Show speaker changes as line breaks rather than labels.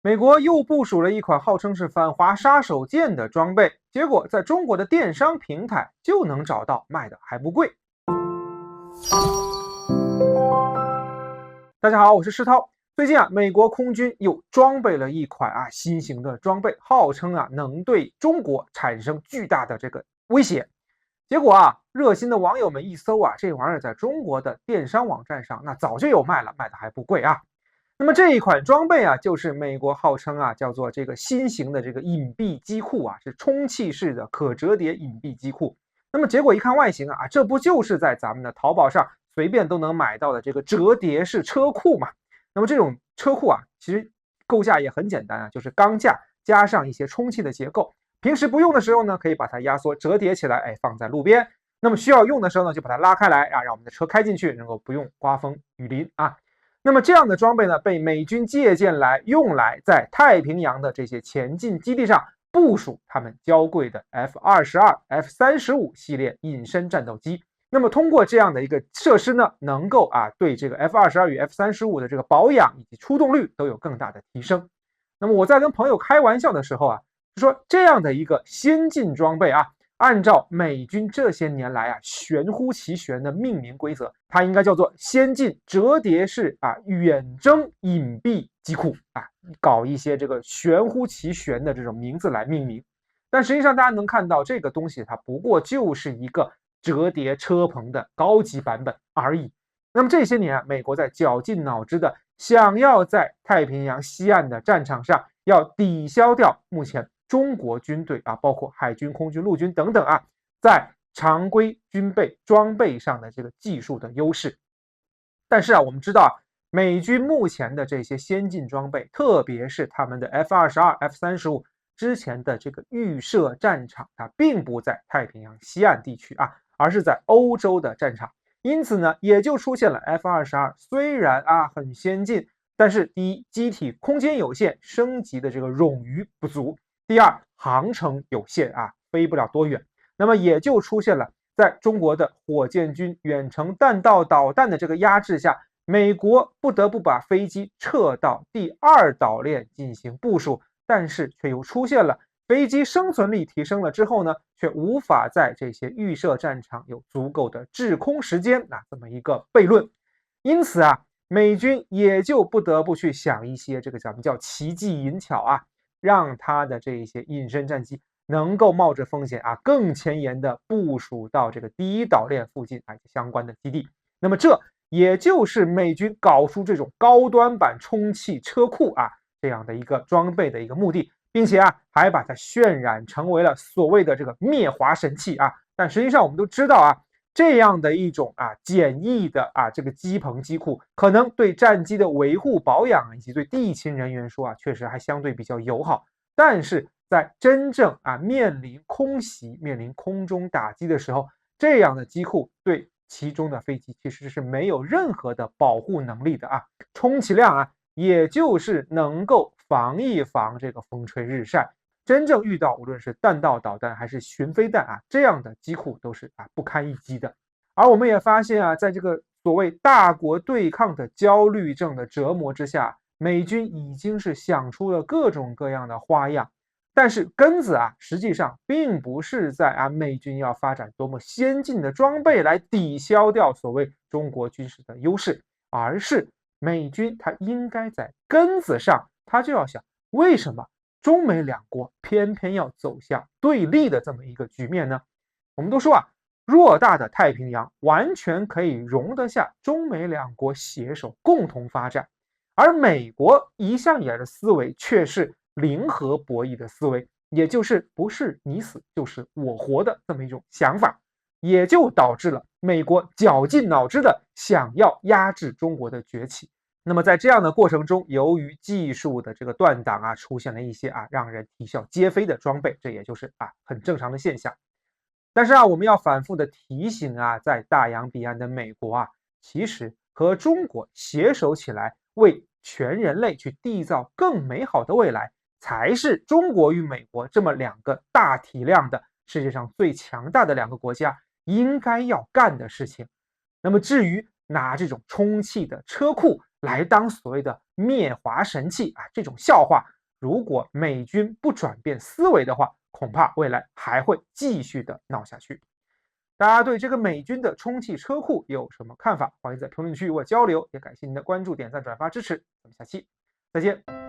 美国又部署了一款号称是反华杀手锏的装备，结果在中国的电商平台就能找到，卖的还不贵。大家好，我是施涛。最近美国空军又装备了一款新型的装备，号称能对中国产生巨大的这个威胁。结果热心的网友们一搜这玩意儿在中国的电商网站上那早就有卖了，卖的还不贵啊。那么这一款装备就是美国号称叫做这个新型的这个隐蔽机库是充气式的可折叠隐蔽机库。那么结果一看外形这不就是在咱们的淘宝上随便都能买到的这个折叠式车库嘛？那么这种车库其实构架也很简单就是钢架加上一些充气的结构，平时不用的时候呢，可以把它压缩折叠起来，放在路边。那么需要用的时候呢，就把它拉开来让我们的车开进去，能够不用刮风雨淋那么这样的装备呢，被美军借鉴来用来在太平洋的这些前进基地上部署他们娇贵的 F-22、F-35系列隐身战斗机。那么通过这样的一个设施呢，能够对这个 F-22与 F-35的这个保养以及出动率都有更大的提升。那么我在跟朋友开玩笑的时候就说这样的一个先进装备按照美军这些年来玄乎其玄的命名规则，它应该叫做先进折叠式远征隐蔽机库搞一些这个玄乎其玄的这种名字来命名。但实际上大家能看到这个东西它不过就是一个折叠车棚的高级版本而已。那么这些年美国在绞尽脑汁的想要在太平洋西岸的战场上要抵消掉目前中国军队包括海军、空军、陆军等等在常规军备装备上的这个技术的优势。但是我们知道美军目前的这些先进装备，特别是他们的 F-22、F-35之前的这个预设战场并不在太平洋西岸地区而是在欧洲的战场。因此呢，也就出现了 F-22虽然很先进，但是第一，机体空间有限，升级的这个冗余不足；第二，航程有限飞不了多远。那么也就出现了在中国的火箭军远程弹道导弹的这个压制下，美国不得不把飞机撤到第二岛链进行部署，但是却又出现了飞机生存力提升了之后呢，却无法在这些预设战场有足够的制空时间这么一个悖论。因此美军也就不得不去想一些这个咱们叫奇技淫巧让他的这一些隐身战机能够冒着风险更前沿的部署到这个第一岛链附近相关的基地。那么这也就是美军搞出这种高端版充气车库这样的一个装备的一个目的，并且还把它渲染成为了所谓的这个灭华神器但实际上我们都知道这样的一种简易的这个机棚机库，可能对战机的维护保养以及对地勤人员说确实还相对比较友好。但是在真正面临空袭、面临空中打击的时候，这样的机库对其中的飞机其实是没有任何的保护能力的充其量也就是能够防一防这个风吹日晒。真正遇到无论是弹道导弹还是巡飞弹这样的机库都是不堪一击的。而我们也发现在这个所谓大国对抗的焦虑症的折磨之下，美军已经是想出了各种各样的花样。但是根子实际上并不是在美军要发展多么先进的装备来抵消掉所谓中国军事的优势，而是美军它应该在根子上，它就要想为什么中美两国偏偏要走向对立的这么一个局面呢？我们都说偌大的太平洋完全可以容得下中美两国携手共同发展，而美国一向以来的思维却是零和博弈的思维，也就是不是你死就是我活的这么一种想法，也就导致了美国绞尽脑汁的想要压制中国的崛起。那么在这样的过程中，由于技术的这个断档出现了一些让人啼笑皆非的装备，这也就是很正常的现象。但是我们要反复的提醒在大洋彼岸的美国其实和中国携手起来，为全人类去缔造更美好的未来，才是中国与美国这么两个大体量的世界上最强大的两个国家应该要干的事情。那么至于拿这种充气的车库来当所谓的灭华神器这种笑话，如果美军不转变思维的话，恐怕未来还会继续的闹下去。大家对这个美军的充气车库有什么看法？欢迎在评论区与我交流，也感谢您的关注、点赞、转发支持。咱们下期再见。